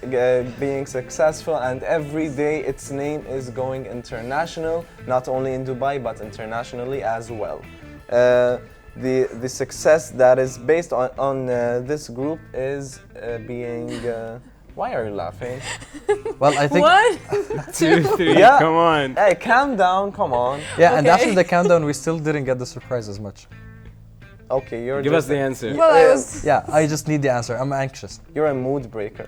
being successful, and every day its name is going international, not only in Dubai, but internationally as well. The success that is based on this group is being... why are you laughing? Well, I think. What? 2, 3, Yeah. come on. Hey, calm down, come on. Yeah, and Okay. after the countdown, we still didn't get the surprise as much. Okay, you're Give us just the answer. Well, I was. Yeah, I just need the answer. I'm anxious. You're a mood breaker.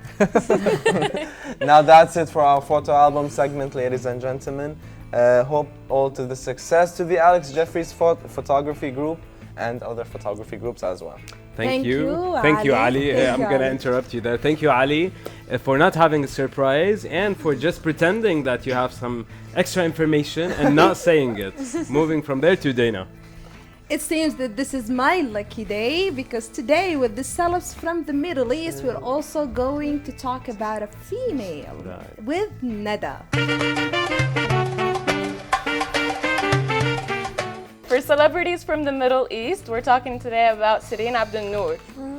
Now that's it for our photo album segment, ladies and gentlemen. Hope all to the success to the Alex Jeffries photography group and other photography groups as well. Thank Thank you. you, Thank you, Ali. Ali. Thank I'm you, going to Ali. interrupt you there. Thank you, Ali, for not having a surprise and for just pretending that you have some extra information and not saying it. Moving from there to Dana. It seems that this is my lucky day because today, with the celebs from the Middle East, we're also going to talk about a female Right. with Nada. For celebrities from the Middle East, we're talking today about Sireen Abdel Noor.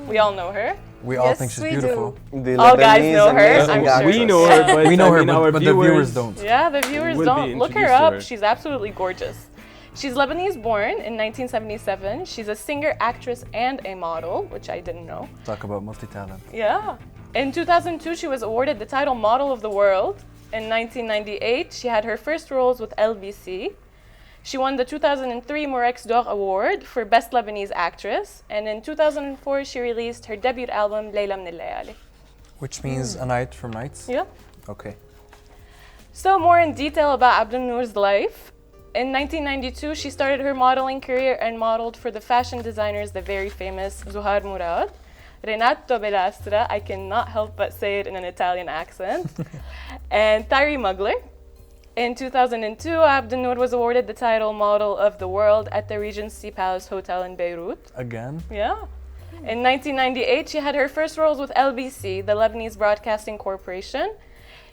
We all know her. We all Yes, think she's we do. beautiful. The All guys know her, amazing I'm sure. actress. We know her, but We know I her, mean, our but the viewers don't. Yeah, the viewers will be don't. Look her introduced to up. her. She's absolutely gorgeous. She's Lebanese born in 1977. She's a singer, actress, and a model, which I didn't know. Talk about multi-talent. Yeah. In 2002, she was awarded the title Model of the World. In 1998, she had her first roles with LBC. She won the 2003 Morex d'Or Award for Best Lebanese Actress. And in 2004, she released her debut album, Layla min al-Layali. Which means a night from nights? Yeah. Okay. So more in detail about Abdel Noor's life. In 1992, she started her modeling career and modeled for the fashion designers, the very famous Zuhar Murad, Renato Bellastra, I cannot help but say it in an Italian accent, and Tyree Mugler. In 2002, Abdel Noor was awarded the title Model of the World at the Regency Palace Hotel in Beirut. Again? Yeah. In 1998, she had her first roles with LBC, the Lebanese Broadcasting Corporation.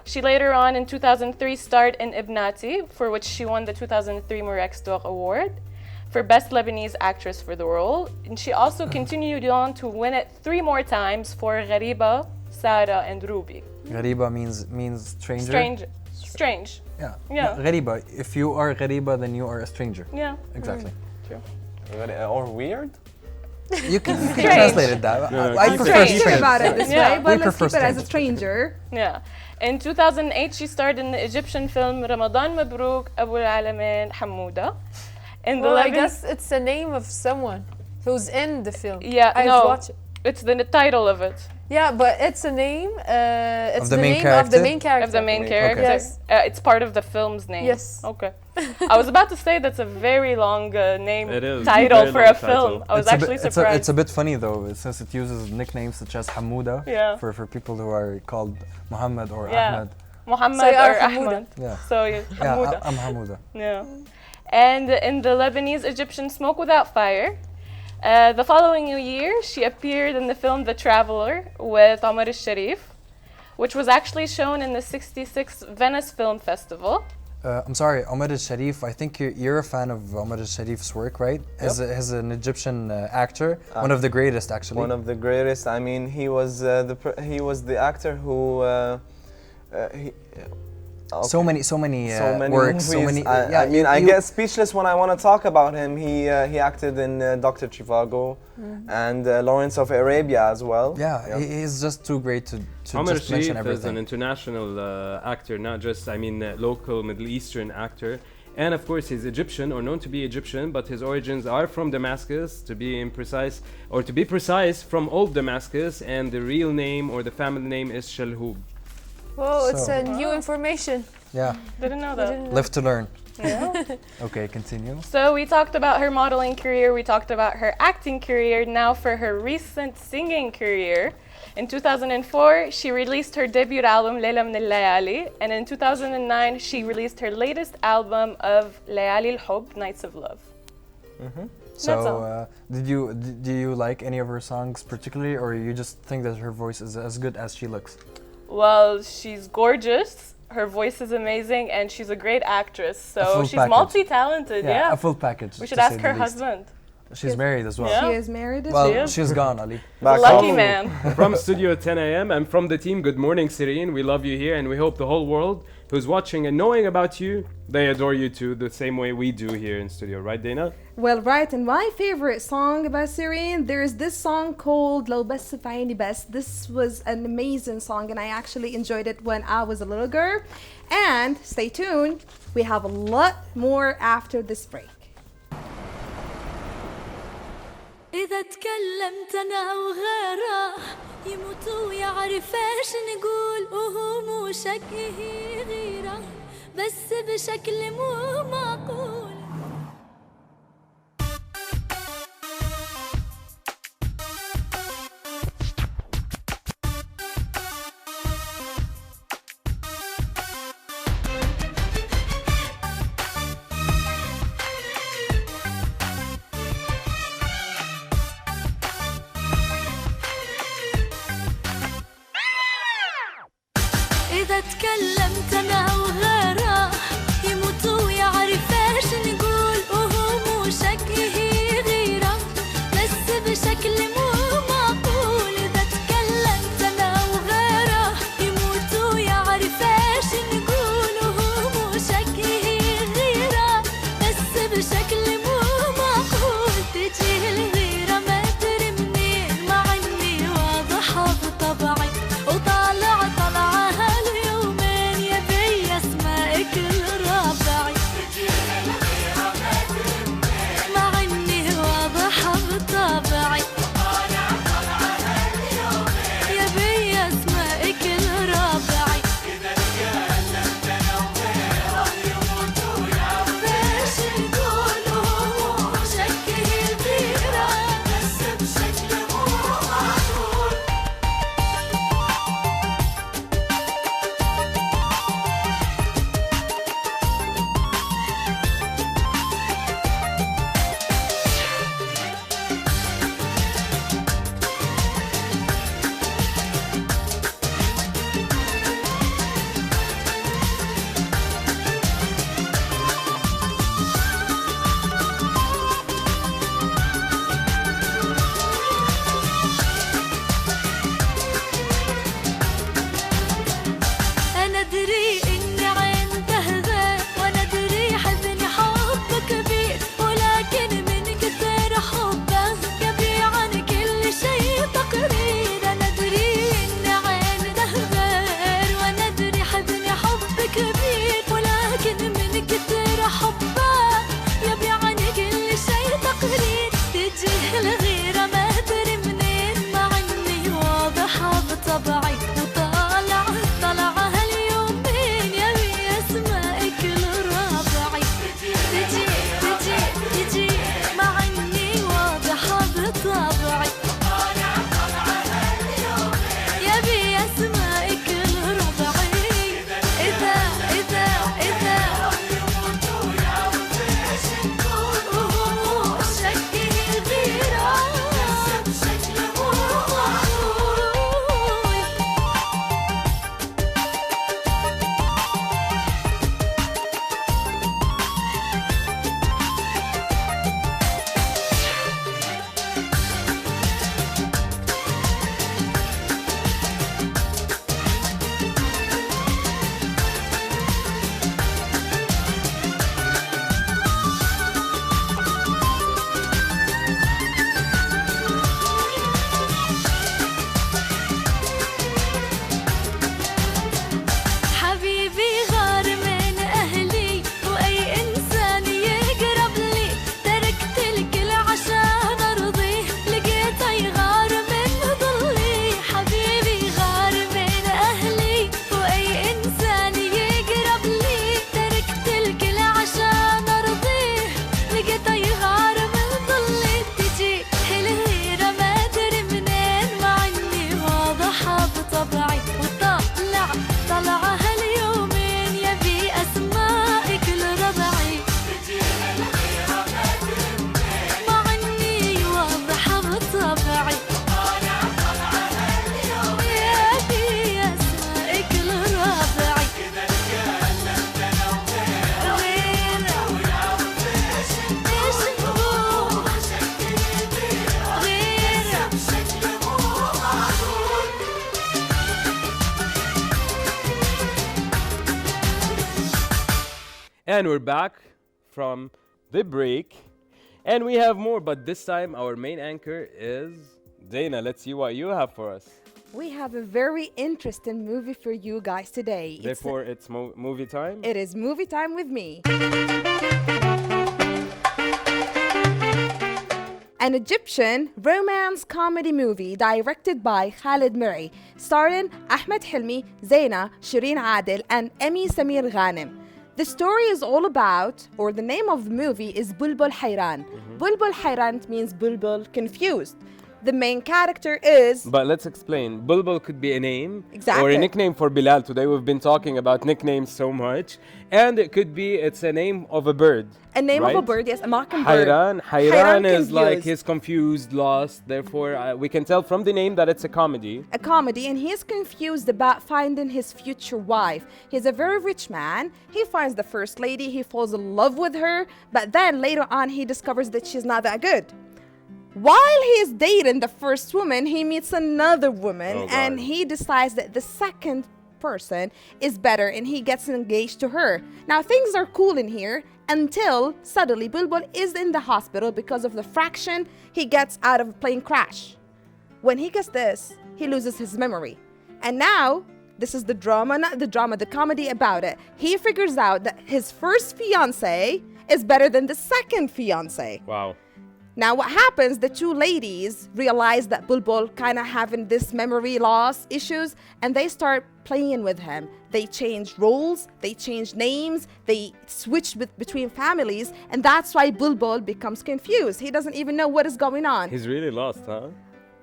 She later on in 2003 starred in Ibnati, for which she won the 2003 Morex d'Or Award for Best Lebanese Actress for the role. And she also continued on to win it 3 more times for Ghariba, Sara, and Ruby. Ghariba means stranger? Strange. Yeah. Yeah. Ghariba. If you are Ghariba, then you are a stranger. Yeah. Exactly. Or weird? You can translate it that. Yeah, I keep prefer it Think stranger. about it this Yeah. way, but We let's prefer keep it as a stranger. stranger. Yeah. In 2008, she starred in the Egyptian film Ramadan Mabrouk Abu al-Alamin Hamouda. In the Well, I Leban- guess it's the name of someone who's in the film. Yeah, I've no. watched it. It's the title of it. Yeah, but it's a name. It's the the main name of the character? main character. Of the main Okay. character. Yes. It's part of the film's name. Yes. Okay. I was about to say that's a very long name It is. title Very for long a film. title. I was actually surprised. It's a bit funny though, since it uses nicknames such as Hamouda Yeah. for people who are called Muhammad or Yeah. Ahmed. Muhammad So you are or Hamouda. Ahmed. Yeah. So Yeah, Hamouda. I'm Hamouda. Yeah. And in the Lebanese Egyptian Smoke Without Fire, the following year, she appeared in the film The Traveler with Omar al-Sharif, which was actually shown in the 66th Venice Film Festival. I'm sorry, Omar al-Sharif, I think you're a fan of Omar al-Sharif's work, right? As an Egyptian actor, one of the greatest actually. One of the greatest. I mean, he was the actor who. He, okay. So many so many works, so movies. many. I mean, I you- get speechless when I want to talk about him. He acted in Dr. Zhivago and Lawrence of Arabia as well. Yeah, he's just too great to Omar just mention Sharif is an everything. international actor, not just, local Middle Eastern actor. And of course, he's Egyptian or known to be Egyptian, but his origins are from Damascus, to be precise, from Old Damascus, and the real name or the family name is Shalhoub. Whoa, it's So- a new information. Yeah, Didn't know I that. didn't know. live to learn. Yeah. Okay, continue. So we talked about her modeling career, we talked about her acting career. Now for her recent singing career. In 2004, she released her debut album Layla min al-Layali, and in 2009, she released her latest album of Layali al-Hub, Nights of Love. So, all. do you like any of her songs particularly, or you just think that her voice is as good as she looks? Well, she's gorgeous. Her voice is amazing, and she's a great actress. A So full she's package. multi-talented. Yeah. A full package. We to should say ask the her least. husband. She's married as well. Yeah. She is married as Well, She is. she's gone, Ali. Back Lucky home. man. From Studio 10 a.m. and from the team, good morning, Sirine. We love you here, and we hope the whole world who's watching and knowing about you, they adore you too, the same way we do here in studio. Right, Dana? Well, right, and my favorite song about Sirene, there is this song called لو بس في عيني بس. This was an amazing song, and I actually enjoyed it when I was a little girl. And stay tuned, we have a lot more after this break. إذا تكلمت أنا وغيره يموت ويعرف إيش نقول وهو مو شكله غيره بس بشكل مو معقول. إذا تكلمت أنا وغيره يموت ويعرف إيش نقول وهو مو شكله غيره بس بشكل مو معقول. إذا تكلمت أنا وغيره يموت ويعرف إيش نقول وهو مو شكله غيره بس بشكل مو معقول. تجي الغيرة ما أدري منين مع إني واضحة بطبعي وطالع طلعها اليومين يبي اسمع And we're back from the break. And we have more, but this time our main anchor is Dana. Let's see what you have for us. We have a very interesting movie for you guys today. Therefore, it's movie time? It is movie time with me. An Egyptian romance comedy movie directed by Khalid Murray, starring Ahmed Hilmi, Zaina, Shireen Adel, and Emi Samir Ghanem. The story is all about, or the name of the movie is Bulbul Hayran. Bulbul Hayran means Bulbul confused. The main character is... But let's explain. Bulbul could be a name or Exactly. a nickname for Bilal. Today we've been talking about nicknames so much. And it could be, it's a name of a bird. A name of a right? bird, yes, a mockingbird. Hayran is like confused. he's confused, lost. Therefore, we can tell from the name that it's a comedy. A comedy, and he is confused about finding his future wife. He's a very rich man. He finds the first lady, he falls in love with her, but then later on he discovers that she's not that good. While he is dating the first woman, he meets another woman, Oh, and God. he decides that the second person is better, and he gets engaged to her. Now things are cool in here until suddenly Bulbul is in the hospital because of the fraction he gets out of a plane crash. When he gets this, he loses his memory. And now, this is the drama, not the drama, the comedy about it. He figures out that his first fiance is better than the second fiance. Wow. Now what happens, the two ladies realize that Bulbul kind of having this memory loss issues, and they start playing with him. They change roles, they change names, they switch between families, and that's why Bulbul becomes confused. He doesn't even know what is going on. He's really lost, huh?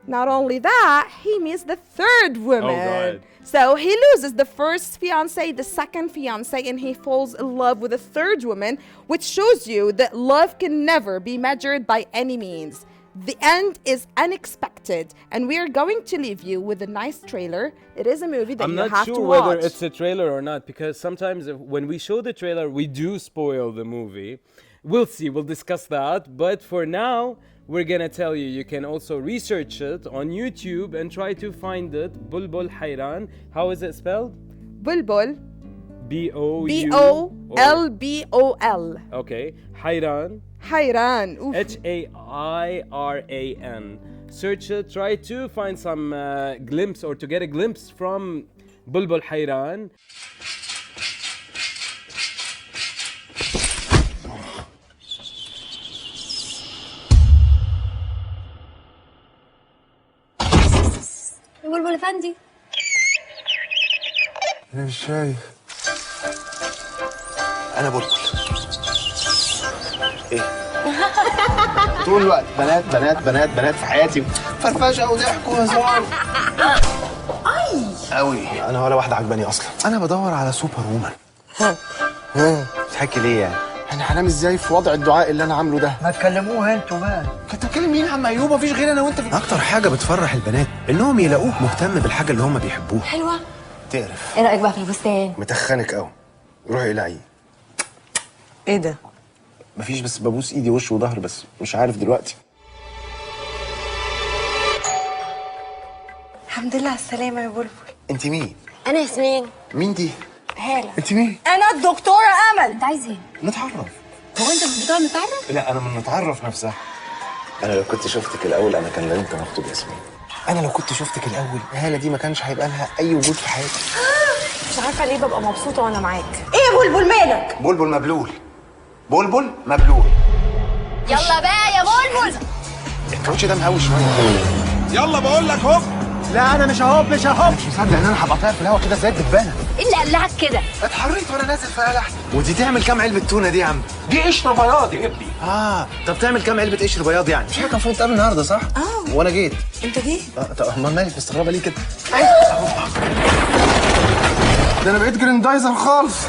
Not only that, he meets the third woman. Oh, God. So he loses the first fiance, the second fiance, and he falls in love with a third woman, which shows you that love can never be measured by any means. The end is unexpected, and we are going to leave you with a nice trailer. It is a movie that I'm you not have sure to watch. whether it's a trailer or not, because sometimes when we show the trailer, we do spoil the movie. We'll see, we'll discuss that. But for now, we're gonna tell you, you can also research it on YouTube and try to find it. Bulbul Hayran. How is it spelled? Bulbul, B-O-U... B-O-L-B-O-L. Okay. Hayran. Hayran. Oof. Hayran. Search it, try to find some glimpse or to get a glimpse from Bulbul Hayran. بلبل افندي انا مش شايف. انا بلبل. ايه؟ طول الوقت بنات بنات بنات بنات في حياتي، فرفشه وضحك وهزار. قوي. انا ولا واحده عجباني اصلا. انا بدور على سوبر وومن. ها بتحكي ليه يعني؟ انا هنام ازاي في وضع الدعاء اللي انا عامله ده؟ ما تكلموها انتوا بقى. انت بتكلم مين يا عم ايوب؟ مفيش غير انا وانت في اكتر حاجه بتفرح البنات انهم يلاقوك مهتم بالحاجه اللي هم بيحبوها. حلوة. تقرف. ايه رأيك بقى في البستان؟ متخنك قوي. روحي العي. ايه ده؟ مفيش، بس ببوس ايدي وش وظهر، بس مش عارف دلوقتي. الحمد لله على السلامة يا بلبل. انت مين؟ أنا ياسمين. مين دي؟ هالة. انت مين؟ أنا الدكتورة أمل. أنت عايز إيه؟ نتعرف. هو أنت مش بتقعد نتعرف؟ لا انا من نتعرف نفسها. انا لو كنت شفتك الاول انا كان لازم اخطب ياسمين. انا لو كنت شفتك الاول هالة دي ما كانش هيبقى لها اي وجود في حياتي. مش عارفة ليه ببقى مبسوطة وأنا معاك. إيه يا بلبل مالك؟ بلبل مبلول. بلبل مبلول. يلا بقى يا بلبل. الكاوتش ده مهوي شويه. يلا بقول لك هوب. لا انا مش ههوب مش ههوب. مش مصدق ان انا هبقى طاير في الهوا كده زي الدبانه. ايه اللي قلعك كده؟ اتحريت وانا نازل في قلح. ودي تعمل كام علبه تونه دي يا عم؟ دي قشر بياض يا ابني. طب تعمل كام علبه قشر بياض يعني؟ مش احنا كان المفروض نتقابل النهارده صح؟ وانا جيت. أنت جيت؟ طب امال مالك مستغربه ليه كده؟ ده انا بقيت جريندايزر خالص.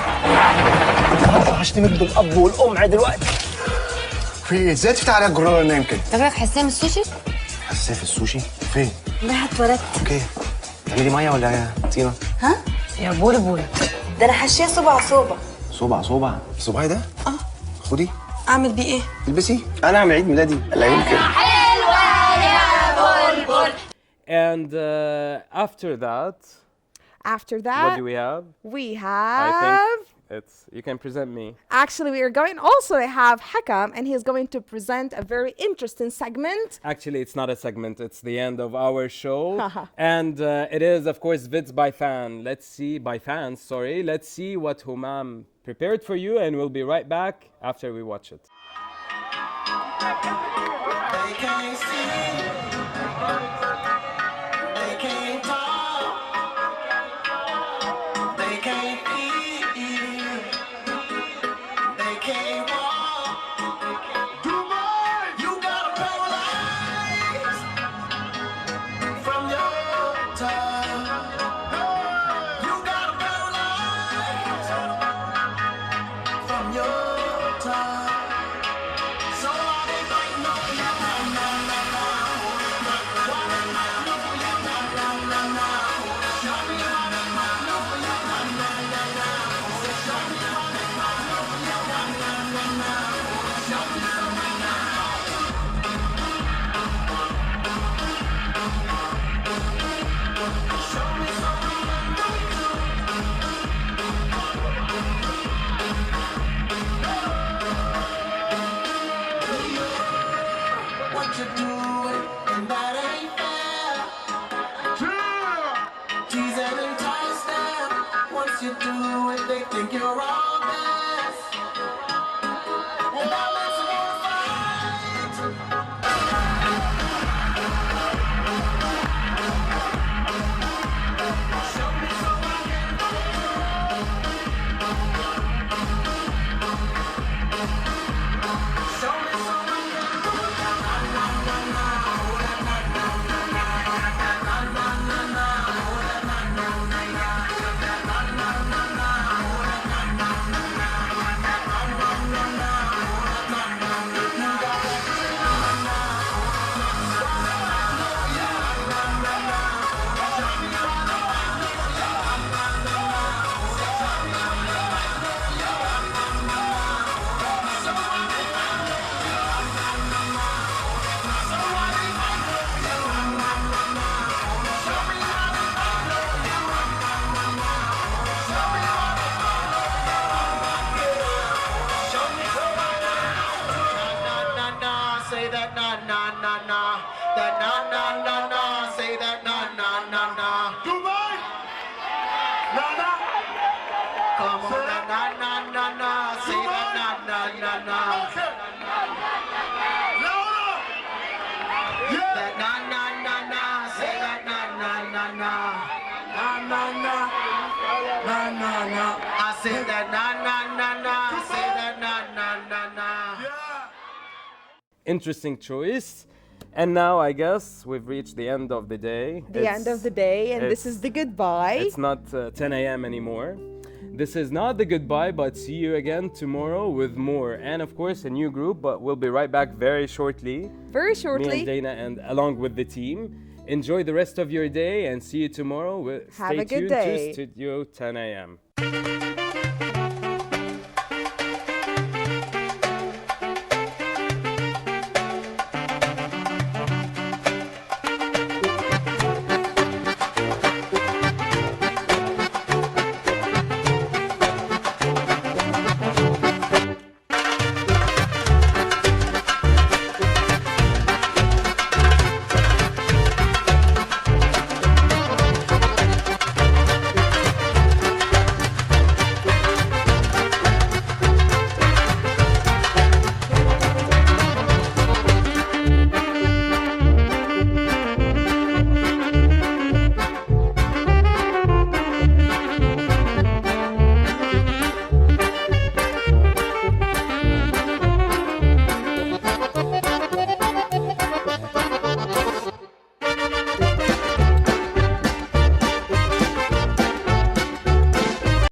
هشتمك بالاب والام دلوقتي. في ايه؟ ازاي تفتح عليها الجرار وانا نايم كده؟ فاكرك حسام السوشي؟ حساسيه في السوشي؟ فين؟ لا اتولدت. اوكي. تعملي ميه ولا طينه؟ ها؟ يا بلبل. ده أنا حشيه صبع صوبع. صبع صباعي ده؟ خدي. أعمل بيه إيه؟ البسيه. انا اعمل عيد ميلادي لا يمكن. And after that, After what that, do we have? we I have... think you can present me. Actually, we are going also to have Hakam, and he's going to present a very interesting segment. Actually, it's not a segment. It's the end of our show. And it is, of course, Vids by Fan. Let's see, by fans, sorry. Let's see what Humam prepared for you, and we'll be right back after we watch it. They can't see, they can't talk, they can't feel, they can't walk. You got paralyzed from your tongue. You got paralyzed from your tongue. So I might know you, na na na na. Why they might know you, na na na na. Show me how they might know you, na na na na. Show me how they might know you, na na na na. Show me so we know. Show me so we know you. What you doing, and that ain't fair. Tease and entice them. Once you do it, they think you're all best. And now let's go fight. Show me so I can know you. Show me so I can know you. Na na na na. Na na na na. Na na na na. Na na na na. Na na na na. Na na na na. Say that na na na na, that na na na na, say that na na na na. Dubai, na na. Come on, that na na na na, say that na na na na. That na na na na, say that na na na na. Na na na, na na na. I said that na na na na, say that na na na na. Interesting choice. And now I guess we've reached the end of the day. The end of the day, and this is the goodbye. It's not 10 a.m. anymore. This is not the goodbye, but see you again tomorrow with more. And of course, a new group, but we'll be right back very shortly. Very shortly. Me and Dana, and along with the team. Enjoy the rest of your day and see you tomorrow. Have a good Stay tuned day. to Studio 10 a.m.